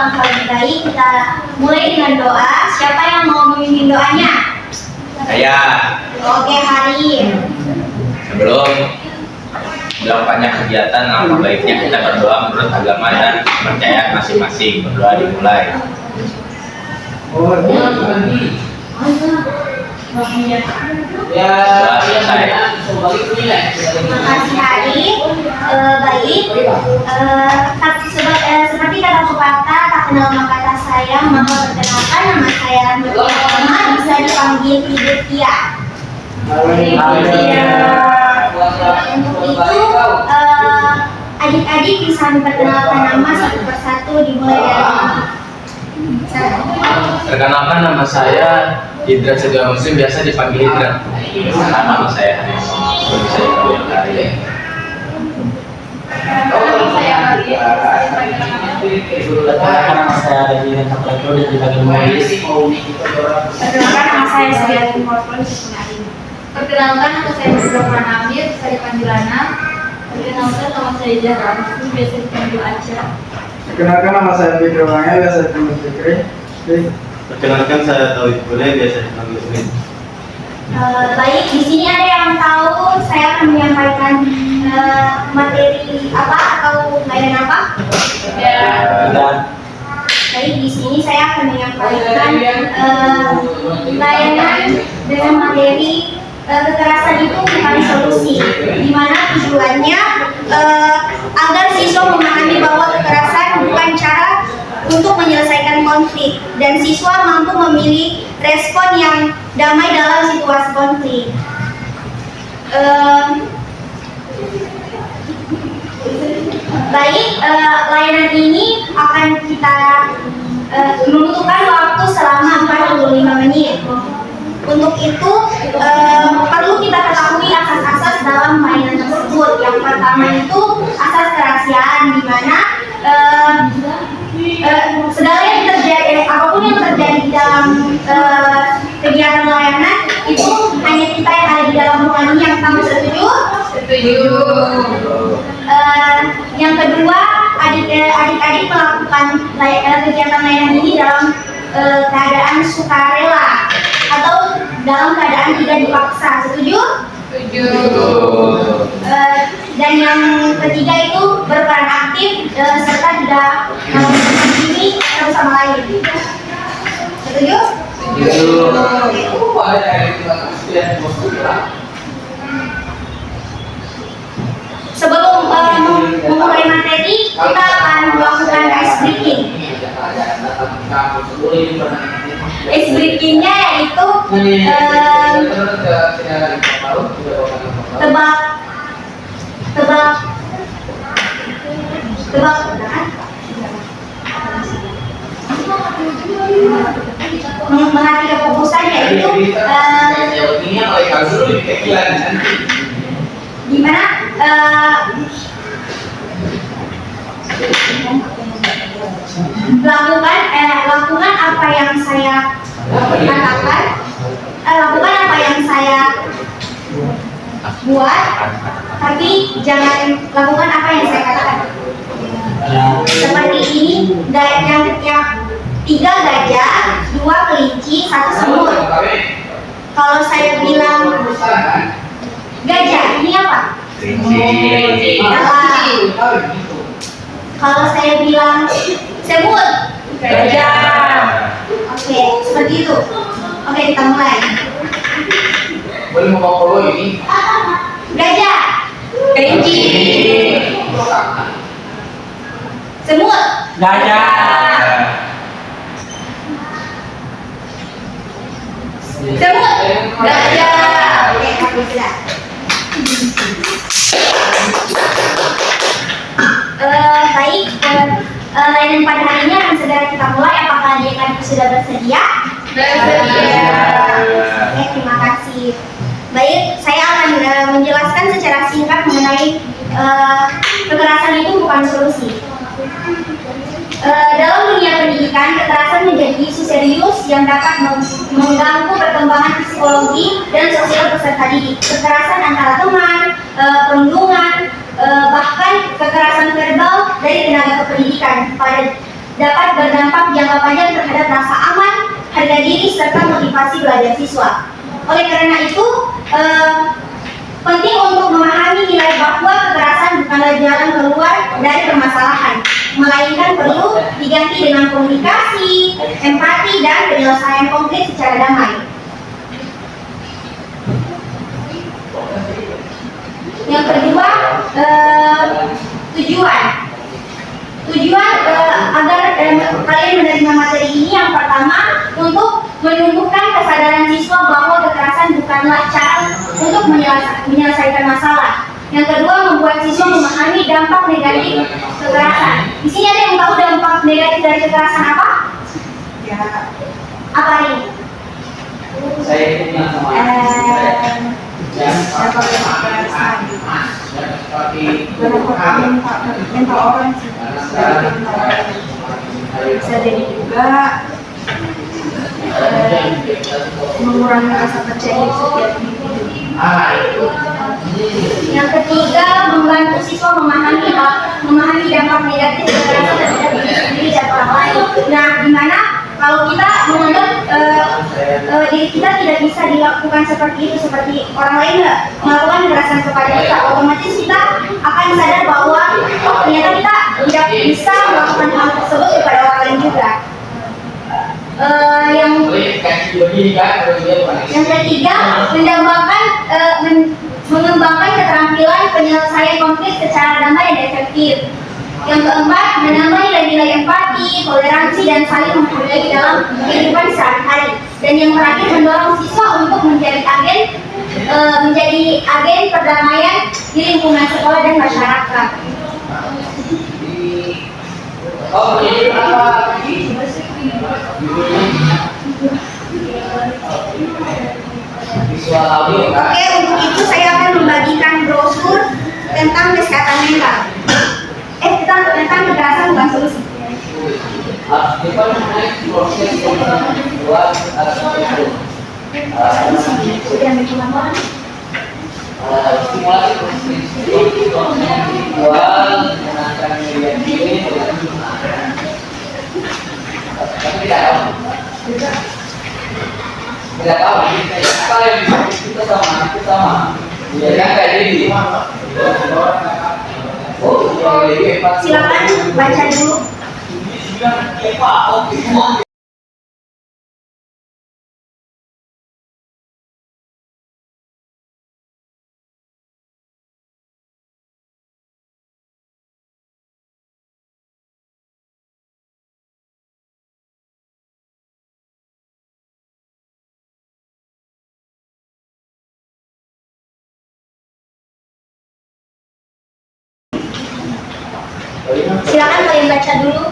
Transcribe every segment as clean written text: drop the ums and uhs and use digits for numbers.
alangkah lebih baik kita mulai dengan doa. Siapa yang mau memimpin doanya? Saya. Oke, Hari. Sebelum melakukannya kegiatan, alangkah baiknya kita berdoa menurut agama dan kepercayaan masing-masing. Berdoa dimulai. Doa selesai. Terima kasih, Hari. Baik. Seperti kata pepatah, tak kenal maka tak sayang, maka perkenalkan nama saya Rahmat Irama, bisa dipanggil Ibu Tia. Untuk itu, adik-adik bisa memperkenalkan nama satu persatu dimulai dari Perkenalkan, nama saya Indra Setia Muslim, biasa dipanggil Indra. Nama saya bisa dipanggil Hari. Nama saya ada di Rentak dan dipanggil Moris. Perkenalkan, nama saya Sediatin Morpon, Perkenalkan, nama saya Mustafa Namir, bisa dipanggil Ana. Perkenalkan, nama saya Jaran, biasa dipanggil Aca. Perkenalkan, nama saya Fikri Wangi, biasa dipanggil Fikri. Perkenalkan, saya Tauhid Bule, biasa dipanggil Win. Baik, di sini ada yang tahu saya akan menyampaikan materi apa atau layanan apa? Baik, di sini saya akan menyampaikan layanan dengan materi kekerasan itu bukan solusi, di mana tujuannya agar siswa memahami bahwa kekerasan bukan cara untuk menyelesaikan konflik dan siswa mampu memilih respon yang damai dalam situasi konflik. Baik, layanan ini akan kita membutuhkan waktu selama 45 menit. Untuk itu perlu kita ketahui asas-asas dalam layanan tersebut. Yang pertama itu asas kerahasiaan, di mana segala yang terjadi, apapun yang terjadi di dalam kegiatan layanan itu hanya kita yang ada di dalam ruangan ini yang tahu. Setuju? Setuju. Yang kedua, adik-adik melakukan kegiatan layanan ini dalam keadaan sukarela atau dalam keadaan tidak dipaksa. Setuju? Setuju. Dan yang ketiga itu berperan aktif serta tidak menghakimi satu sama lain. Setuju? Sebelum memulai materi, kita akan melakukan ice breaking. Ice breakingnya yaitu tebak mengerti kefokusan, yaitu gimana lakukan apa yang saya katakan, lakukan apa yang saya buat, tapi jangan lakukan apa yang saya katakan. Seperti ini, yang 3 gajah, 2 kelinci, 1 semut. Kalau saya bilang gajah, ini apa? Kelinci. Kalau saya bilang semut, Gajah. Oke, seperti itu. Oke, kita mulai. Boleh mau ini? Gajah, Kelinci. semut, Gajah. semut, gajah. Oke, aku sudah. Baik, layanan pada hari ini akan segera kita mulai. Apakah adik-adik sudah bersedia? Bersedia. Oke, terima kasih. Baik, saya akan menjelaskan secara singkat mengenai kekerasan itu bukan solusi. Dalam dunia pendidikan, kekerasan menjadi isu serius yang dapat mengganggu perkembangan psikologi dan sosial peserta didik. Kekerasan antara teman, perundungan, bahkan kekerasan verbal dari tenaga kependidikan dapat berdampak jangka panjang terhadap rasa aman, harga diri, serta motivasi belajar siswa. Oleh karena itu, penting untuk memahami nilai bahwa kekerasan bukanlah jalan keluar dari permasalahan, melainkan perlu diganti dengan komunikasi, empati, dan penyelesaian konflik secara damai. Yang kedua, tujuan agar kalian menerima materi ini, yang pertama untuk menumbuhkan kesadaran siswa bahwa kekerasan bukanlah cara untuk menyelesaikan masalah. Yang kedua, membuat siswa memahami dampak negatif kekerasan. Di sini ada yang tahu dampak negatif dari kekerasan apa? Ya. Apa ini? Saya punya sama mental orang sih. Bisa jadi juga mengurangi rasa percaya diri setiap individu. Yang ketiga, membantu siswa memahami dampak negatif kekerasan terhadap diri sendiri dan orang lain. Nah, dimana kalau kita menganggap diri kita tidak bisa dilakukan seperti itu, seperti orang lain melakukan kekerasan kepada kita, otomatis kita akan sadar bahwa ternyata kita tidak bisa melakukan hal tersebut kepada orang lain juga. Yang ketiga, mengembangkan keterampilan penyelesaian konflik secara damai dan efektif. Yang keempat, menambah nilai-nilai empati, toleransi, dan saling menghargai dalam kehidupan sehari-hari. Dan yang terakhir, mendorong siswa untuk menjadi agen perdamaian di lingkungan sekolah dan masyarakat. Oke, untuk itu saya akan membagikan brosur tentang kesehatan mental. Tentang kekerasan bukan solusi. Tidak tahu apa yang kita sama ya kan kayak gini. Silakan baca dulu. Silakan kalian baca dulu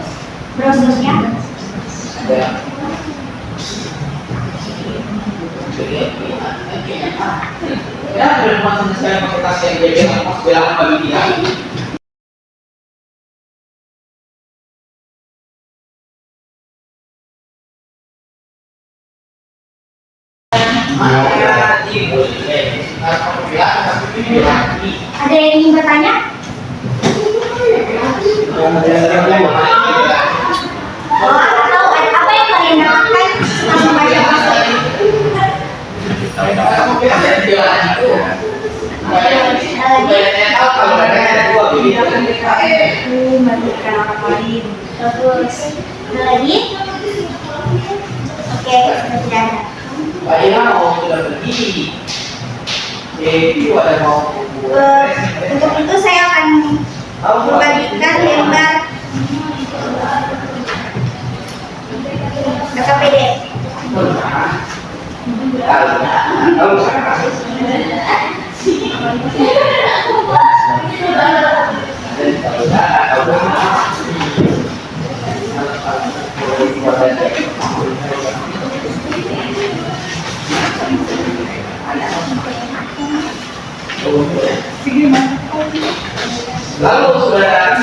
brosurnya. Ya, bermasuk saya pakai tas yang gede, pas bilang bagi dia. Ada yang ingin bertanya? Oh, atau apa yang kalian dapatkan setelah membaca brosur? Membantukan orang lain. Terus ada lagi? Oke, sudah tidak ada. Pak Ilham sudah pergi. Jadi ada mau Untuk itu saya akan membagikan lembar KKPD. Lalu sudah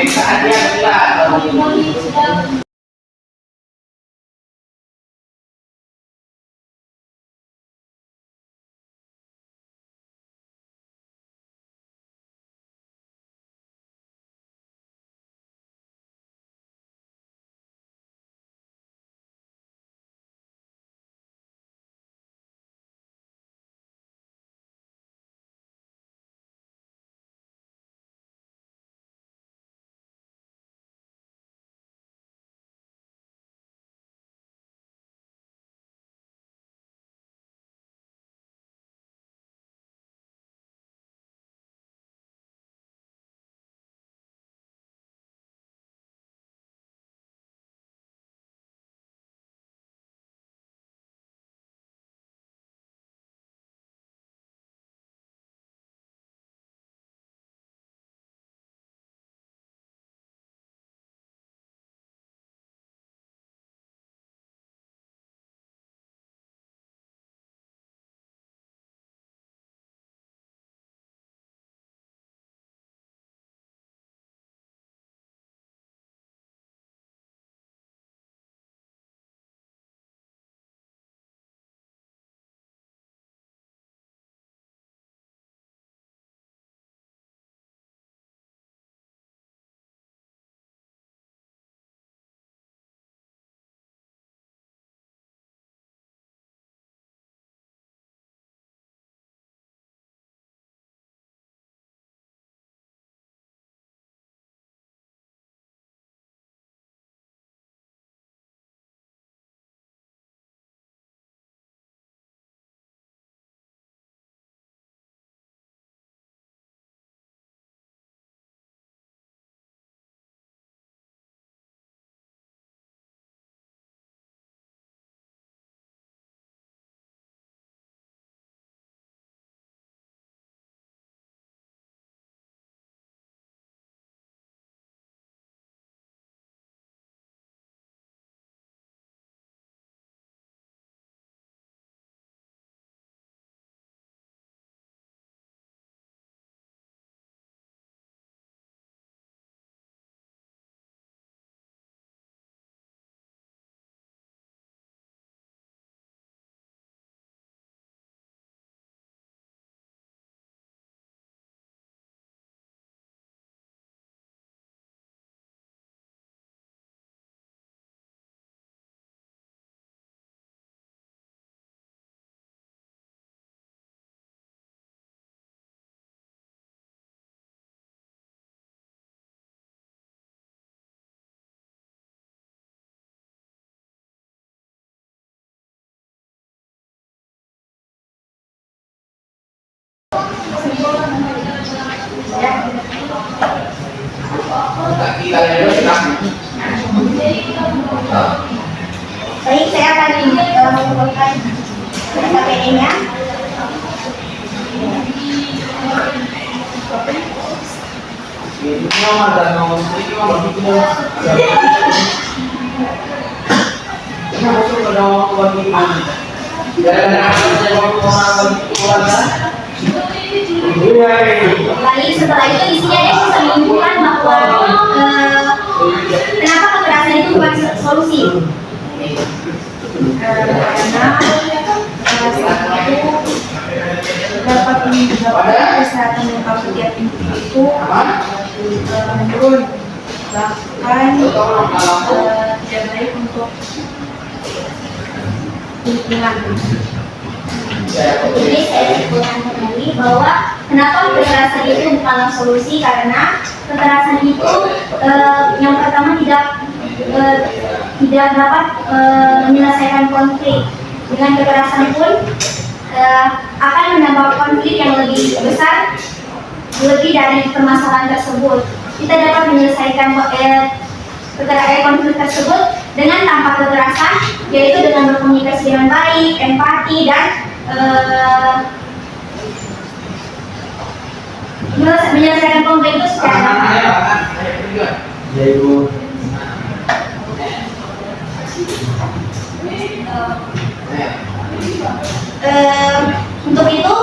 saatnya kita Baik, saya akan mengumpulkan KPI-nya. Baik, setelah itu isinya dia bisa menunjukkan bahwa kenapa kekerasan itu bukan solusi. Karena kekerasan itu dapat menyebabkan kesehatan mental setiap individu itu menurun, bahkan tidak baik untuk lingkungan. Jadi saya simpulkan kembali bahwa kenapa kekerasan itu bukanlah solusi, karena kekerasan itu yang pertama tidak dapat menyelesaikan konflik. Dengan kekerasan pun akan menambah konflik yang lebih besar, lebih dari permasalahan tersebut. Kita dapat menyelesaikan konflik tersebut dengan tanpa kekerasan, yaitu dengan berkomunikasi dengan baik, empati, dan menyelesaikan konflik itu secara damai. Untuk itu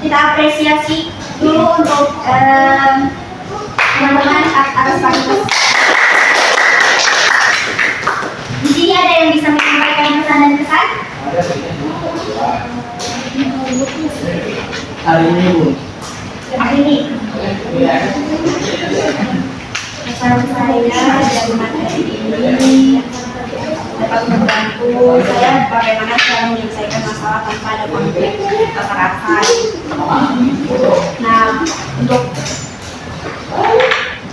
kita apresiasi dulu untuk teman-teman atas kampus. Di sini ada yang bisa menyampaikan pesan dan kesan? Hari ini Bu. Hari ini pesan saya dari materi ini dapat membantu saya bagaimana cara menyelesaikan masalah tanpa ada konflik kekerasan. Nah, untuk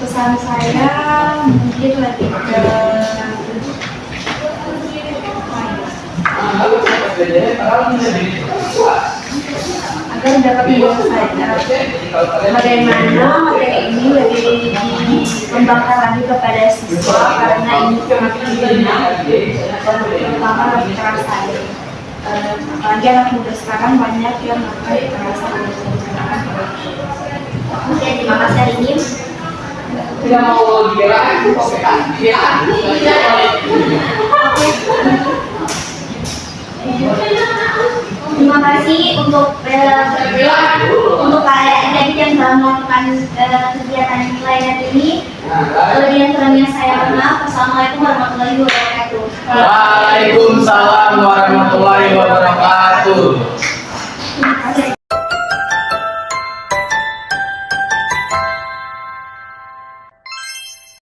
pesan saya mungkin lebih ke agar dapat menyelesaikan bagaimana materi ini lebih dikembangkan lagi kepada siswa, karena ini sangat penting dan terutama bagi kekerasan. Apalagi anak muda sekarang banyak yang melakukan kekerasan. Oke, terima kasih hari ini. Tidak mau digerak, Terima kasih untuk kalian yang telah melakukan kegiatan nilai hari ini. Kelebihan kurangnya saya mohon maaf. Wassalamualaikum warahmatullahi wabarakatuh. Waalaikumsalam warahmatullahi wabarakatuh.